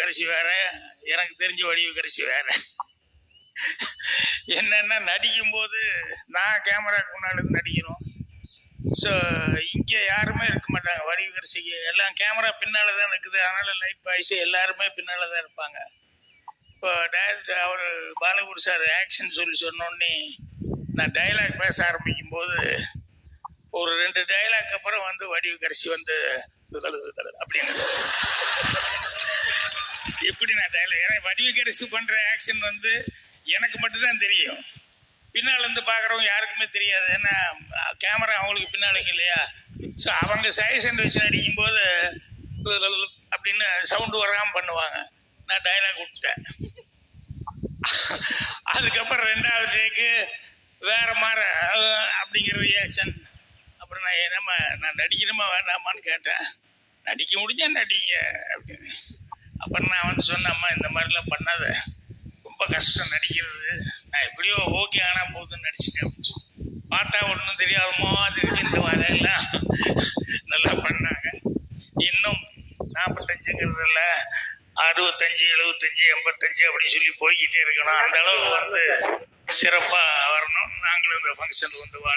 வடிவுக்கரசி வேற, எனக்கு தெரிஞ்ச வடிவுக்கரசி வேற. என்னன்னா நடிக்கும் போது நான் கேமராக்கு முன்னாடி நடிக்கிறோம். ஸோ இங்கே யாருமே இருக்க மாட்டாங்க. வடிவுக்கரசிக்கு எல்லாம் கேமரா பின்னால தான் இருக்குது. அதனால லைட் பாய்ஸ் எல்லாருமே பின்னால தான் இருப்பாங்க. இப்போ டைரக்டர் அவர் பாலகுரு சார் ஆக்ஷன் சொல்லி சொன்னோடனே நான் டைலாக் பேச ஆரம்பிக்கும் போது ஒரு 2 டைலாக் அப்புறம் வந்து வடிவுக்கரசி வந்து அப்படின்னு எப்படி நான் டைலாக், ஏன்னா வடிவுக்கரசி பண்ற ஆக்ஷன் வந்து எனக்கு மட்டும்தான் தெரியும். பின்னால் இருந்து பார்க்குறவங்க யாருக்குமே தெரியாது. ஏன்னா கேமரா அவங்களுக்கு பின்னாலுக்கு இல்லையா. ஸோ அவங்க சஜஷன் வச்சு நடிக்கும் போது அப்படின்னு சவுண்டு வராமல் பண்ணுவாங்க. நான் டைலாக் விட்டேன். அதுக்கப்புறம் 2வது டேக்கு வேற மாதிரி அப்படிங்கிற ரியாக்ஷன். அப்புறம் நான் நடிக்கணுமா வேண்டாமான்னு கேட்டேன். நடிக்க முடிஞ்சா நடிங்க அப்படின்னு. அப்புறம் நான் வந்து சொன்னேம்மா இந்த மாதிரிலாம் பண்ணாத, ரொம்ப கஷ்டம் நடிக்கிறது, நான் எப்படியோ ஓகே ஆனா போதுன்னு நடிச்சிட்டேன் அப்படின்னு சொல்லி. பார்த்தா ஒன்றும் தெரியாதமோ அது இந்த மாதிரிலாம் நல்லா பண்ணாங்க. இன்னும் 45ங்கிறதுல 65, 75, 85 அப்படின்னு சொல்லி போய்கிட்டே இருக்கணும். அந்த அளவு வந்து சிறப்பாக வரணும். நாங்களும் இந்த ஃபங்க்ஷன் வந்து வாழ்த்து